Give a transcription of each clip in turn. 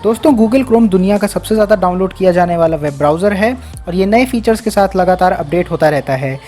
दोस्तों Google Chrome दुनिया का सबसे ज़्यादा डाउनलोड किया जाने वाला वेब ब्राउज़र है और ये नए फीचर्स के साथ लगातार अपडेट होता रहता है।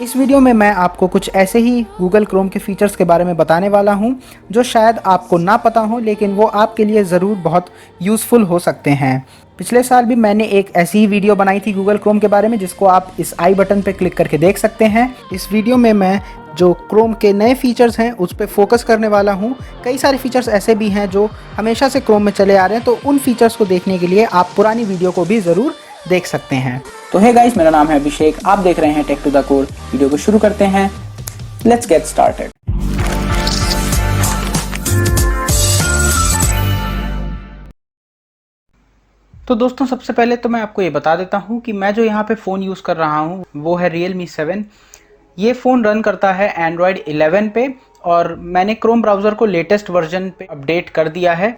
इस वीडियो में मैं आपको कुछ ऐसे ही गूगल क्रोम के फीचर्स के बारे में बताने वाला हूं जो शायद आपको ना पता हो, लेकिन वो आपके लिए ज़रूर बहुत यूज़फुल हो सकते हैं। पिछले साल भी मैंने एक ऐसी ही वीडियो बनाई थी गूगल क्रोम के बारे में, जिसको आप इस आई बटन पर क्लिक करके देख सकते हैं। इस वीडियो में मैं जो क्रोम के नए फीचर्स हैं उस पर फोकस करने वाला हूं। कई सारे फीचर्स ऐसे भी हैं जो हमेशा से क्रोम में चले आ रहे हैं, तो उन फीचर्स को देखने के लिए आप पुरानी वीडियो को भी ज़रूर देख सकते हैं। तो हे गाइस, मेरा नाम है अभिषेक, आप देख रहे हैं take to the core. Video को शुरू करते हैं, लेट्स गेट स्टार्टेड। तो दोस्तों सबसे पहले तो मैं आपको ये बता देता हूँ कि मैं जो यहाँ पे फ़ोन यूज़ कर रहा हूँ वो है Realme 7। ये फ़ोन रन करता है Android 11 पे और मैंने क्रोम ब्राउज़र को लेटेस्ट वर्जन पे अपडेट कर दिया है।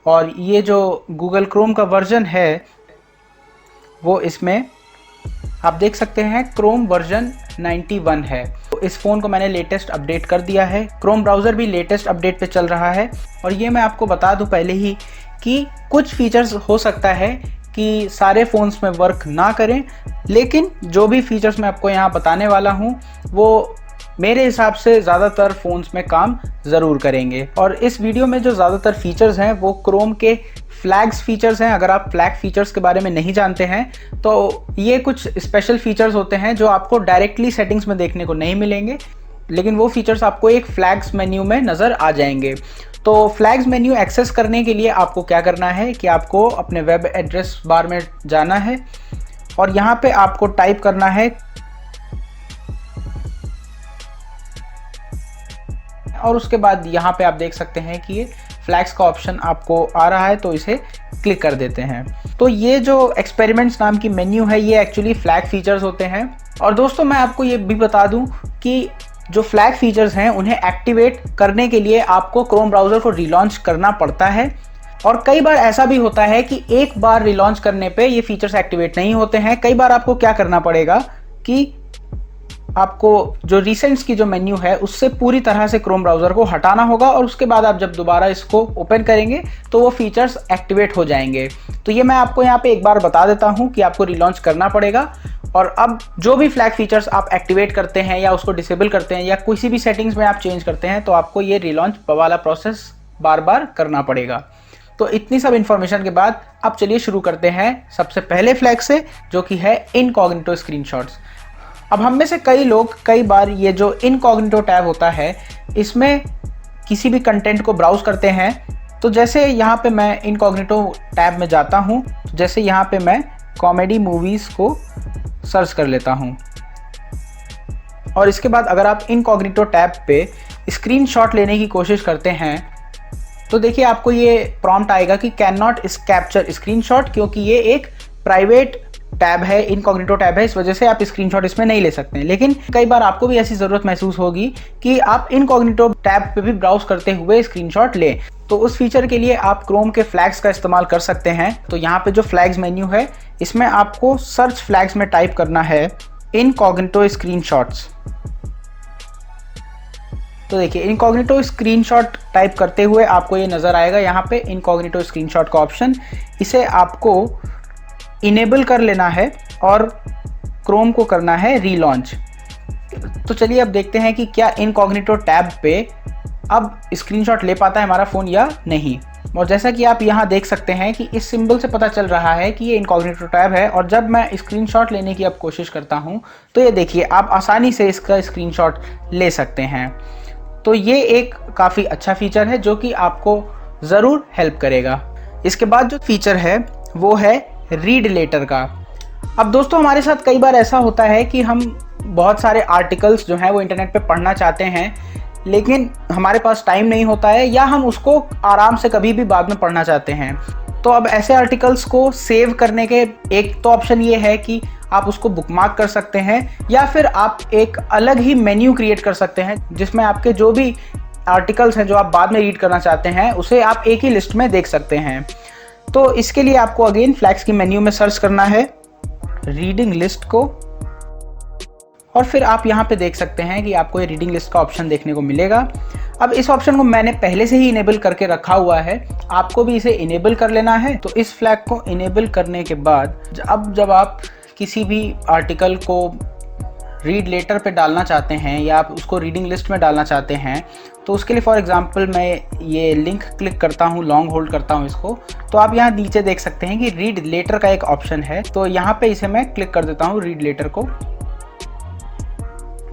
और ये जो गूगल क्रोम का वर्जन है वो इसमें आप देख सकते हैं क्रोम वर्जन 91 है। तो इस फ़ोन को मैंने लेटेस्ट अपडेट कर दिया है। क्रोम ब्राउज़र भी लेटेस्ट अपडेट पे चल रहा है। और ये मैं आपको बता दूं पहले ही कि कुछ फीचर्स हो सकता है कि सारे फ़ोन्स में वर्क ना करें, लेकिन जो भी फीचर्स मैं आपको यहाँ बताने वाला हूँ वो मेरे हिसाब से ज़्यादातर फ़ोन्स में काम ज़रूर करेंगे। और इस वीडियो में जो ज़्यादातर फीचर्स हैं वो क्रोम के फ्लैग्स फीचर्स हैं। अगर आप फ्लैग फीचर्स के बारे में नहीं जानते हैं तो ये कुछ स्पेशल फीचर्स होते हैं जो आपको डायरेक्टली सेटिंग्स में देखने को नहीं मिलेंगे, लेकिन वो फीचर्स आपको एक फ्लैग्स मेन्यू में नज़र आ जाएंगे। तो फ्लैग्स मेन्यू एक्सेस करने के लिए आपको क्या करना है कि आपको अपने वेब एड्रेस बार में जाना है और यहाँ पे आपको टाइप करना है और उसके बाद यहाँ पे आप देख सकते हैं कि ये फ्लैग्स का ऑप्शन आपको आ रहा है, तो इसे क्लिक कर देते हैं। तो ये जो एक्सपेरिमेंट्स नाम की मेन्यू है ये एक्चुअली फ्लैग फीचर्स होते हैं। और दोस्तों मैं आपको ये भी बता दूं कि जो फ्लैग फीचर्स हैं उन्हें एक्टिवेट करने के लिए आपको क्रोम ब्राउज़र को रीलॉन्च करना पड़ता है। और कई बार ऐसा भी होता है कि एक बार रीलॉन्च करने पे ये फीचर्स एक्टिवेट नहीं होते हैं। कई बार आपको क्या करना पड़ेगा कि आपको जो रिसेंट्स की जो मेन्यू है उससे पूरी तरह से क्रोम ब्राउज़र को हटाना होगा और उसके बाद आप जब दोबारा इसको ओपन करेंगे तो वो फीचर्स एक्टिवेट हो जाएंगे। तो ये मैं आपको यहाँ पे एक बार बता देता हूँ कि आपको रिलॉन्च करना पड़ेगा। और अब जो भी फ्लैग फीचर्स आप एक्टिवेट करते हैं या उसको डिसेबल करते हैं या किसी भी सेटिंग्स में आप चेंज करते हैं तो आपको ये रिलॉन्च वाला प्रोसेस बार बार करना पड़ेगा। तो इतनी सब इन्फॉर्मेशन के बाद अब चलिए शुरू करते हैं सबसे पहले फ्लैग से, जो कि है इनकॉग्निटो स्क्रीनशॉट्स। अब हम में से कई लोग कई बार ये जो इनकॉग्निटो टैब होता है इसमें किसी भी कंटेंट को ब्राउज करते हैं। तो जैसे यहाँ पे मैं इनकॉग्निटो टैब में जाता हूँ, जैसे यहाँ पे मैं कॉमेडी मूवीज़ को सर्च कर लेता हूँ और इसके बाद अगर आप इनकॉग्निटो टैब पे स्क्रीनशॉट लेने की कोशिश करते हैं तो देखिए आपको ये प्रॉम्प्ट आएगा कि कैन नॉट कैप्चर स्क्रीनशॉट, क्योंकि ये एक प्राइवेट टैब है, इनकॉग्निटो टैब है, इस वजह से आप स्क्रीनशॉट इसमें नहीं ले सकते हैं। लेकिन कई बार आपको भी ऐसी ज़रूरत महसूस होगी कि आप इनकॉग्निटो टैब पे भी ब्राउज करते हुए स्क्रीनशॉट लें। तो उस फीचर के लिए आप क्रोम के फ्लैग्स का इस्तेमाल कर सकते हैं। तो यहाँ पे जो फ्लैग्स मेन्यू है इसमें आपको सर्च फ्लैग्स में टाइप करना है इनकॉग्निटो स्क्रीनशॉट्स। तो देखिए इनकॉग्निटो स्क्रीनशॉट टाइप करते हुए आपको ये नज़र आएगा यहाँ पे इनकॉग्निटो स्क्रीनशॉट का ऑप्शन। इसे आपको इनेबल कर लेना है और क्रोम को करना है रीलॉन्च। तो चलिए अब देखते हैं कि क्या इनकॉग्निटो टैब पे अब स्क्रीनशॉट ले पाता है हमारा फ़ोन या नहीं। और जैसा कि आप यहाँ देख सकते हैं कि इस सिंबल से पता चल रहा है कि ये इनकॉग्निटो टैब है। और जब मैं स्क्रीनशॉट लेने की अब कोशिश करता हूँ तो ये देखिए आप आसानी से इसका स्क्रीनशॉट ले सकते हैं। तो ये एक काफ़ी अच्छा फीचर है जो कि आपको ज़रूर हेल्प करेगा। इसके बाद जो फीचर है वो है रीड लेटर का। अब दोस्तों हमारे साथ कई बार ऐसा होता है कि हम बहुत सारे आर्टिकल्स जो हैं वो इंटरनेट पे पढ़ना चाहते हैं, लेकिन हमारे पास टाइम नहीं होता है या हम उसको आराम से कभी भी बाद में पढ़ना चाहते हैं। तो अब ऐसे आर्टिकल्स को सेव करने के एक तो ऑप्शन ये है कि आप उसको बुकमार्क कर सकते हैं या फिर आप एक अलग ही मेन्यू क्रिएट कर सकते हैं जिसमें आपके जो भी आर्टिकल्स हैं जो आप बाद में रीड करना चाहते हैं उसे आप एक ही लिस्ट में देख सकते हैं। तो इसके लिए आपको अगेन फ्लैग्स की मेन्यू में सर्च करना है रीडिंग लिस्ट को और फिर आप यहाँ पे देख सकते हैं कि आपको ये रीडिंग लिस्ट का ऑप्शन देखने को मिलेगा। अब इस ऑप्शन को मैंने पहले से ही इनेबल करके रखा हुआ है, आपको भी इसे इनेबल कर लेना है। तो इस फ्लैग को इनेबल करने के बाद अब जब आप किसी भी आर्टिकल को रीड लेटर पे डालना चाहते हैं या आप उसको रीडिंग लिस्ट में डालना चाहते हैं, तो उसके लिए फॉर एग्जांपल मैं ये लिंक क्लिक करता हूँ, लॉन्ग होल्ड करता हूँ इसको, तो आप यहाँ नीचे देख सकते हैं कि रीड लेटर का एक ऑप्शन है। तो यहाँ पे इसे मैं क्लिक कर देता हूँ रीड लेटर को।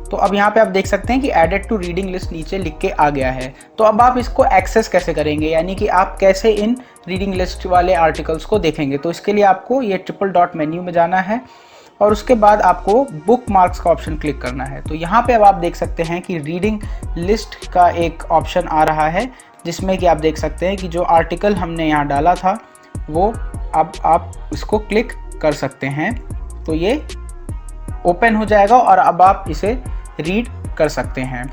तो अब यहाँ पे आप देख सकते हैं कि एडेड टू रीडिंग लिस्ट नीचे लिख के आ गया है। तो अब आप इसको एक्सेस कैसे करेंगे, यानी कि आप कैसे इन रीडिंग लिस्ट वाले आर्टिकल्स को देखेंगे। तो इसके लिए आपको ये ट्रिपल डॉट मेन्यू में जाना है और उसके बाद आपको बुक मार्क्स का ऑप्शन क्लिक करना है। तो यहाँ पे अब आप देख सकते हैं कि रीडिंग लिस्ट का एक ऑप्शन आ रहा है, जिसमें कि आप देख सकते हैं कि जो आर्टिकल हमने यहाँ डाला था वो अब आप इसको क्लिक कर सकते हैं। तो ये ओपन हो जाएगा और अब आप इसे रीड कर सकते हैं।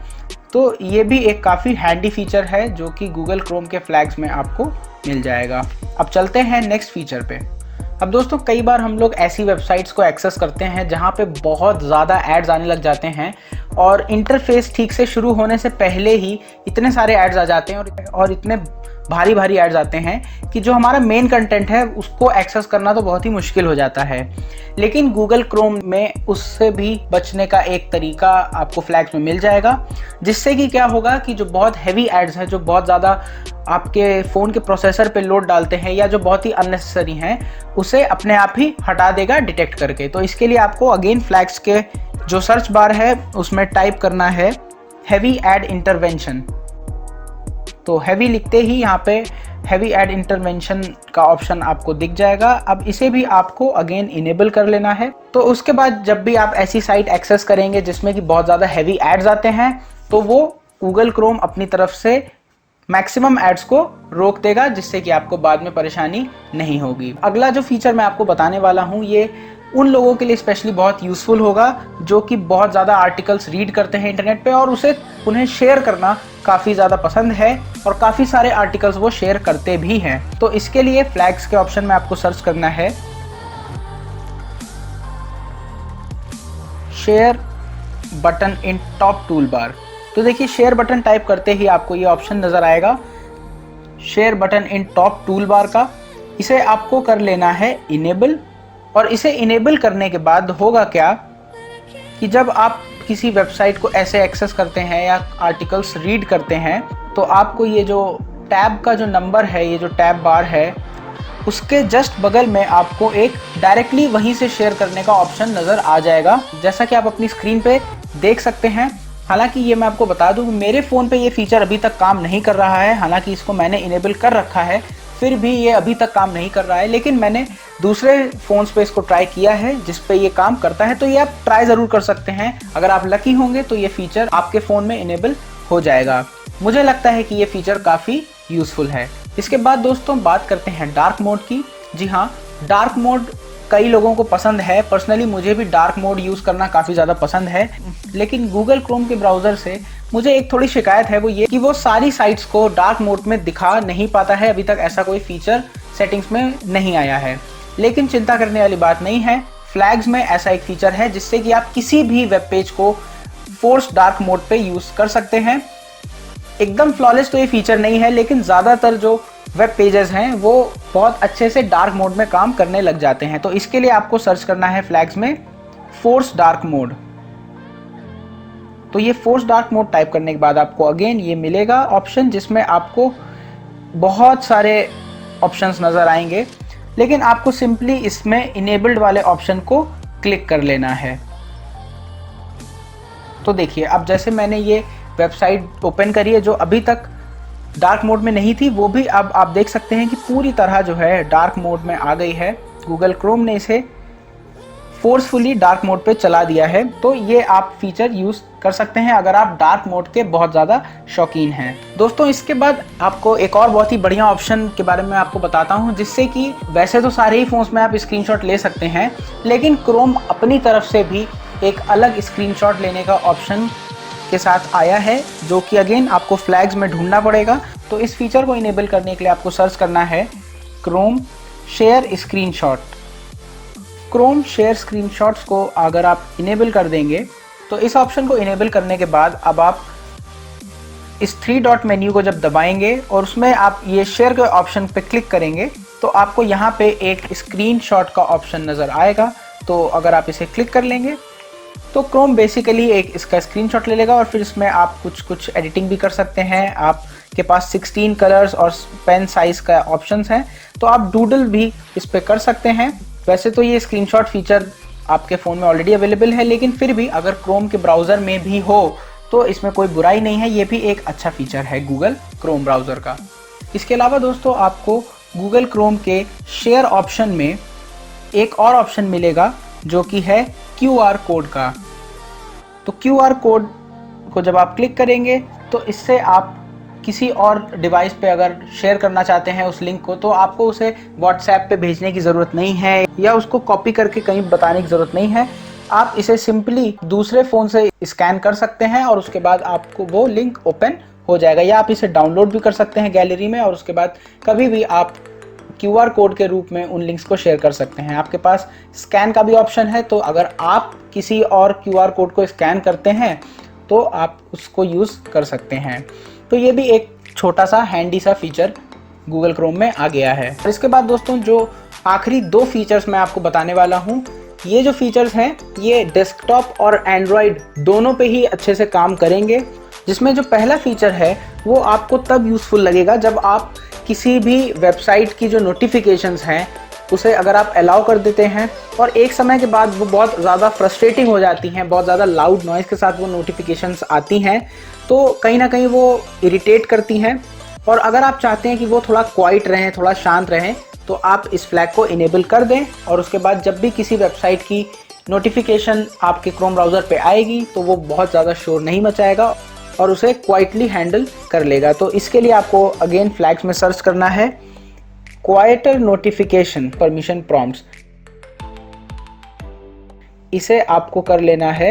तो ये भी एक काफ़ी हैंडी फीचर है जो कि गूगल क्रोम के फ्लैग्स में आपको मिल जाएगा। अब चलते हैं नेक्स्ट फीचर पे। अब दोस्तों कई बार हम लोग ऐसी वेबसाइट्स को एक्सेस करते हैं जहाँ पे बहुत ज़्यादा एड्स आने लग जाते हैं और इंटरफेस ठीक से शुरू होने से पहले ही इतने सारे एड्स आ जाते हैं और इतने भारी भारी एड्स आते हैं कि जो हमारा मेन कंटेंट है उसको एक्सेस करना तो बहुत ही मुश्किल हो जाता है। लेकिन गूगल क्रोम में उससे भी बचने का एक तरीका आपको फ्लैग्स में मिल जाएगा, जिससे कि क्या होगा कि जो बहुत हैवी एड्स हैं, जो बहुत ज़्यादा आपके फ़ोन के प्रोसेसर पे लोड डालते हैं या जो बहुत ही अननेसेसरी हैं, उसे अपने आप ही हटा देगा डिटेक्ट करके। तो इसके लिए आपको अगेन फ्लैग्स के जो सर्च बार है उसमें टाइप करना है हैवी एड इंटरवेंशन। तो हैवी लिखते ही यहाँ पे हैवी एड इंटरवेंशन का ऑप्शन आपको दिख जाएगा। अब इसे भी आपको अगेन इनेबल कर लेना है। तो उसके बाद जब भी आप ऐसी साइट एक्सेस करेंगे जिसमें कि बहुत ज़्यादा हैवी एड्स आते हैं, तो वो गूगल क्रोम अपनी तरफ से मैक्सिमम एड्स को रोक देगा, जिससे कि आपको बाद में परेशानी नहीं होगी। अगला जो फीचर मैं आपको बताने वाला हूँ ये उन लोगों के लिए स्पेशली बहुत यूज़फुल होगा जो कि बहुत ज़्यादा आर्टिकल्स रीड करते हैं इंटरनेट पे और उन्हें शेयर करना काफ़ी ज़्यादा पसंद है और काफ़ी सारे आर्टिकल्स वो शेयर करते भी हैं। तो इसके लिए फ्लैग्स के ऑप्शन में आपको सर्च करना है शेयर बटन इन टॉप टूल बार। तो देखिए शेयर बटन टाइप करते ही आपको ये ऑप्शन नज़र आएगा शेयर बटन इन टॉप टूल बार का। इसे आपको कर लेना है इनेबल और इसे इनेबल करने के बाद होगा क्या कि जब आप किसी वेबसाइट को ऐसे एक्सेस करते हैं या आर्टिकल्स रीड करते हैं, तो आपको ये जो टैब का जो नंबर है, ये जो टैब बार है, उसके जस्ट बगल में आपको एक डायरेक्टली वहीं से शेयर करने का ऑप्शन नज़र आ जाएगा, जैसा कि आप अपनी स्क्रीन पे देख सकते हैं। हालांकि ये मैं आपको बता दूं मेरे फ़ोन पे ये फीचर अभी तक काम नहीं कर रहा है, हालांकि इसको मैंने इनेबल कर रखा है, फिर भी ये अभी तक काम नहीं कर रहा है। लेकिन मैंने दूसरे फ़ोन्स पे इसको ट्राई किया है जिस पे ये काम करता है, तो ये आप ट्राई ज़रूर कर सकते हैं। अगर आप लकी होंगे तो ये फीचर आपके फ़ोन में इनेबल हो जाएगा। मुझे लगता है कि ये फीचर काफ़ी यूज़फुल है। इसके बाद दोस्तों बात करते हैं डार्क मोड की। जी हाँ, डार्क मोड कई लोगों को पसंद है। पर्सनली मुझे भी डार्क मोड यूज़ करना काफ़ी ज़्यादा पसंद है, लेकिन गूगल क्रोम के ब्राउज़र से मुझे एक थोड़ी शिकायत है, वो ये कि वो सारी साइट्स को डार्क मोड में दिखा नहीं पाता है। अभी तक ऐसा कोई फीचर सेटिंग्स में नहीं आया है, लेकिन चिंता करने वाली बात नहीं है। फ्लैग्स में ऐसा एक फीचर है जिससे कि आप किसी भी वेब पेज को फोर्स डार्क मोड पे यूज़ कर सकते हैं। एकदम फ्लॉलेस तो ये फीचर नहीं है, लेकिन ज़्यादातर जो वेब पेजेस हैं वो बहुत अच्छे से डार्क मोड में काम करने लग जाते हैं। तो इसके लिए आपको सर्च करना है फ्लैग्स में फोर्स डार्क मोड। तो ये फोर्स डार्क मोड टाइप करने के बाद आपको अगेन ये मिलेगा ऑप्शन, जिसमें आपको बहुत सारे ऑप्शंस नज़र आएंगे, लेकिन आपको सिंपली इसमें इनेबल्ड वाले ऑप्शन को क्लिक कर लेना है। तो देखिए अब जैसे मैंने ये वेबसाइट ओपन करी है जो अभी तक डार्क मोड में नहीं थी, वो भी अब आप देख सकते हैं कि पूरी तरह जो है डार्क मोड में आ गई है। गूगल क्रोम ने इसे फोर्सफुली डार्क मोड पे चला दिया है। तो ये आप फीचर यूज़ कर सकते हैं अगर आप डार्क मोड के बहुत ज़्यादा शौकीन हैं। दोस्तों इसके बाद आपको एक और बहुत ही बढ़िया ऑप्शन के बारे में आपको बताता हूँ, जिससे कि वैसे तो सारे ही फ़ोन्स में आप स्क्रीनशॉट ले सकते हैं, लेकिन क्रोम अपनी तरफ से भी एक अलग स्क्रीनशॉट लेने का ऑप्शन के साथ आया है, जो कि अगेन आपको फ्लैग्स में ढूंढना पड़ेगा। तो इस फीचर को इनेबल करने के लिए आपको सर्च करना है Chrome share screenshot. Chrome share screenshots को अगर आप इनेबल कर देंगे, तो इस ऑप्शन को इनेबल करने के बाद अब आप इस 3 डॉट मेन्यू को जब दबाएंगे और उसमें आप ये शेयर के ऑप्शन पे क्लिक करेंगे तो आपको यहाँ पे एक स्क्रीनशॉट का ऑप्शन नज़र आएगा। तो अगर आप इसे क्लिक कर लेंगे तो क्रोम बेसिकली एक इसका स्क्रीनशॉट ले लेगा और फिर इसमें आप कुछ एडिटिंग भी कर सकते हैं। आपके पास 16 कलर्स और पेन साइज़ का ऑप्शंस हैं, तो आप डूडल भी इस पर कर सकते हैं। वैसे तो ये स्क्रीनशॉट फीचर आपके फ़ोन में ऑलरेडी अवेलेबल है, लेकिन फिर भी अगर क्रोम के ब्राउज़र में भी हो तो इसमें कोई बुराई नहीं है। ये भी एक अच्छा फीचर है गूगल क्रोम ब्राउज़र का। इसके अलावा दोस्तों आपको गूगल क्रोम के शेयर ऑप्शन में एक और ऑप्शन मिलेगा जो कि है QR कोड का। तो QR कोड को जब आप क्लिक करेंगे तो इससे आप किसी और डिवाइस पे अगर शेयर करना चाहते हैं उस लिंक को, तो आपको उसे WhatsApp पे भेजने की ज़रूरत नहीं है या उसको कॉपी करके कहीं बताने की ज़रूरत नहीं है। आप इसे सिंपली दूसरे फ़ोन से स्कैन कर सकते हैं और उसके बाद आपको वो लिंक ओपन हो जाएगा, या आप इसे डाउनलोड भी कर सकते हैं गैलरी में और उसके बाद कभी भी आप QR कोड के रूप में उन लिंक्स को शेयर कर सकते हैं। आपके पास स्कैन का भी ऑप्शन है, तो अगर आप किसी और QR कोड को स्कैन करते हैं तो आप उसको यूज़ कर सकते हैं। तो ये भी एक छोटा सा हैंडी सा फीचर गूगल क्रोम में आ गया है। और इसके बाद दोस्तों जो आखिरी 2 फीचर्स मैं आपको बताने वाला हूँ, ये जो फीचर्स हैं ये डेस्कटॉप और एंड्रॉयड दोनों पे ही अच्छे से काम करेंगे। जिसमें जो पहला फीचर है वो आपको तब यूज़फुल लगेगा जब आप किसी भी वेबसाइट की जो नोटिफिकेशंस हैं उसे अगर आप अलाउ कर देते हैं और एक समय के बाद वो बहुत ज़्यादा फ्रस्ट्रेटिंग हो जाती हैं, बहुत ज़्यादा लाउड नॉइज़ के साथ वो नोटिफिकेशंस आती हैं, तो कहीं ना कहीं वो इरिटेट करती हैं। और अगर आप चाहते हैं कि वो थोड़ा क्वाइट रहें, थोड़ा शांत रहें, तो आप इस फ्लैग को इनेबल कर दें और उसके बाद जब भी किसी वेबसाइट की नोटिफिकेशन आपके क्रोम ब्राउज़र पे आएगी तो वो बहुत ज़्यादा शोर नहीं मचाएगा और उसे क्वाइटली हैंडल कर लेगा। तो इसके लिए आपको अगेन फ्लैग्स में सर्च करना है क्वाइटर नोटिफिकेशन परमिशन प्रॉम्प्ट्स, इसे आपको कर लेना है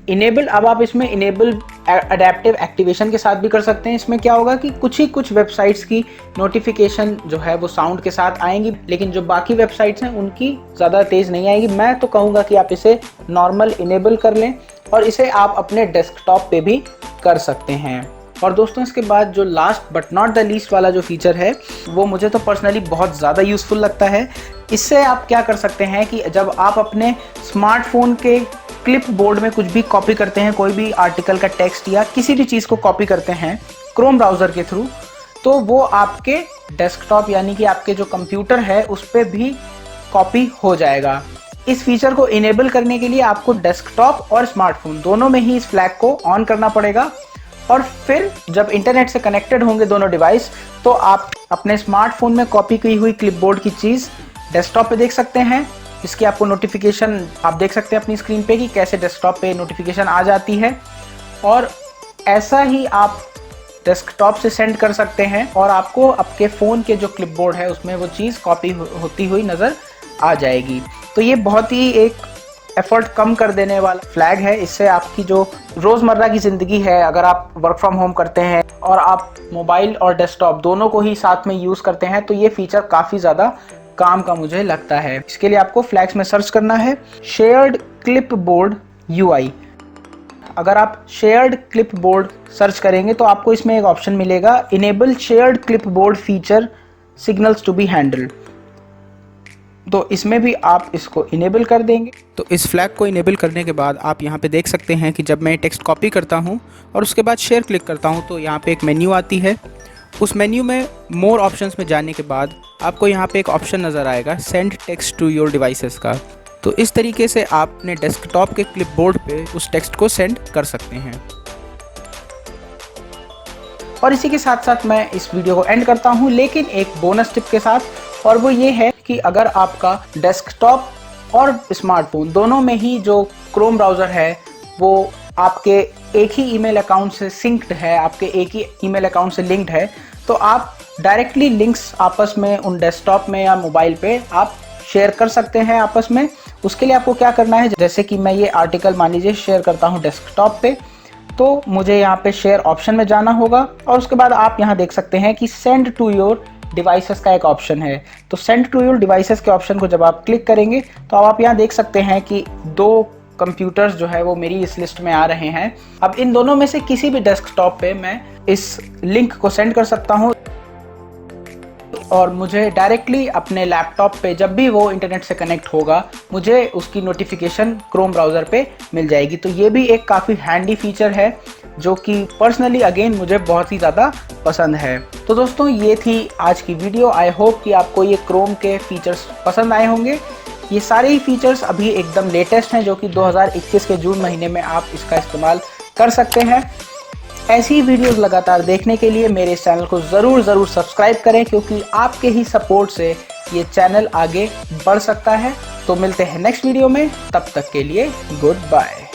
इनेबल। अब आप इसमें इनेबल अडेप्टिव एक्टिवेशन के साथ भी कर सकते हैं। इसमें क्या होगा कि कुछ वेबसाइट्स की नोटिफिकेशन जो है वो साउंड के साथ आएंगी, लेकिन जो बाकी वेबसाइट्स हैं उनकी ज़्यादा तेज़ नहीं आएगी। मैं तो कहूँगा कि आप इसे नॉर्मल इनेबल कर लें और इसे आप अपने डेस्कटॉप पे भी कर सकते हैं। और दोस्तों इसके बाद जो last but not the least वाला जो फीचर है वो मुझे तो पर्सनली बहुत ज़्यादा यूज़फुल लगता है। इससे आप क्या कर सकते हैं कि जब आप अपने स्मार्टफोन के क्लिप बोर्ड में कुछ भी कॉपी करते हैं, कोई भी आर्टिकल का टेक्स्ट या किसी भी चीज़ को कॉपी करते हैं क्रोम ब्राउज़र के थ्रू, तो वो आपके डेस्कटॉप यानी कि आपके जो कंप्यूटर है उस पर भी कॉपी हो जाएगा। इस फीचर को इनेबल करने के लिए आपको डेस्कटॉप और स्मार्टफोन दोनों में ही इस फ्लैग को ऑन करना पड़ेगा और फिर जब इंटरनेट से कनेक्टेड होंगे दोनों डिवाइस तो आप अपने स्मार्टफोन में कॉपी की हुई क्लिपबोर्ड की चीज़ डेस्कटॉप पे देख सकते हैं। इसकी आपको नोटिफिकेशन आप देख सकते हैं अपनी स्क्रीन पे कि कैसे डेस्कटॉप पे नोटिफिकेशन आ जाती है और ऐसा ही आप डेस्कटॉप से सेंड कर सकते हैं और आपको आपके फ़ोन के जो क्लिपबोर्ड है उसमें वो चीज़ कॉपी होती हुई नज़र आ जाएगी। तो ये बहुत ही एक एफर्ट कम कर देने वाला फ्लैग है। इससे आपकी जो रोज़मर्रा की ज़िंदगी है, अगर आप वर्क फ्रॉम होम करते हैं और आप मोबाइल और डेस्कटॉप दोनों को ही साथ में यूज़ करते हैं, तो ये फीचर काफ़ी ज़्यादा काम का मुझे लगता है। इसके लिए आपको फ्लैग्स में सर्च करना है शेयर्ड क्लिपबोर्ड UI। अगर आप शेयर्ड क्लिपबोर्ड सर्च करेंगे तो आपको इसमें एक ऑप्शन मिलेगा enable shared clipboard feature signals to be handled, तो इसमें भी आप इसको इनेबल कर देंगे। तो इस फ्लैग को इनेबल करने के बाद आप यहाँ पे देख सकते हैं कि जब मैं टेक्स्ट कॉपी करता हूँ और उसके बाद शेयर क्लिक करता हूँ तो यहाँ पे एक मेन्यू आती है। उस मेन्यू में मोर ऑप्शंस में जाने के बाद आपको यहाँ पे एक ऑप्शन नज़र आएगा send text to your devices का। तो इस तरीके से आप अपने डेस्कटॉप के क्लिपबोर्ड पे उस टेक्स्ट को सेंड कर सकते हैं। और इसी के साथ साथ मैं इस वीडियो को एंड करता हूँ, लेकिन एक बोनस टिप के साथ, और वो ये है कि अगर आपका डेस्कटॉप और स्मार्टफोन दोनों में ही जो क्रोम ब्राउज़र है वो आपके एक ही ईमेल अकाउंट से सिंक्ड है, आपके एक ही ईमेल अकाउंट से लिंक्ड है, तो आप डायरेक्टली लिंक्स आपस में उन डेस्कटॉप में या मोबाइल पे आप शेयर कर सकते हैं आपस में। उसके लिए आपको क्या करना है, जैसे कि मैं ये आर्टिकल मान लीजिए शेयर करता हूँ डेस्कटॉप पे, तो मुझे यहाँ पे शेयर ऑप्शन में जाना होगा और उसके बाद आप यहाँ देख सकते हैं कि सेंड टू योर डिवाइसेस का एक ऑप्शन है। तो सेंड टू योर डिवाइसेस के ऑप्शन को जब आप क्लिक करेंगे तो आप यहाँ देख सकते हैं कि 2 कंप्यूटर्स जो है वो मेरी इस लिस्ट में आ रहे हैं। अब इन दोनों में से किसी भी डेस्कटॉप पे मैं इस लिंक को सेंड कर सकता हूँ और मुझे डायरेक्टली अपने लैपटॉप पे जब भी वो इंटरनेट से कनेक्ट होगा मुझे उसकी नोटिफिकेशन क्रोम ब्राउज़र पे मिल जाएगी। तो ये भी एक काफ़ी हैंडी फीचर है जो कि पर्सनली अगेन मुझे बहुत ही ज़्यादा पसंद है। तो दोस्तों ये थी आज की वीडियो। आई होप कि आपको ये क्रोम के फीचर्स पसंद आए होंगे। ये सारे ही फीचर्स अभी एकदम लेटेस्ट हैं जो कि 2021 के जून महीने में आप इसका इस्तेमाल कर सकते हैं। ऐसी ही वीडियोस लगातार देखने के लिए मेरे इस चैनल को ज़रूर सब्सक्राइब करें, क्योंकि आपके ही सपोर्ट से ये चैनल आगे बढ़ सकता है। तो मिलते हैं नेक्स्ट वीडियो में, तब तक के लिए गुड बाय।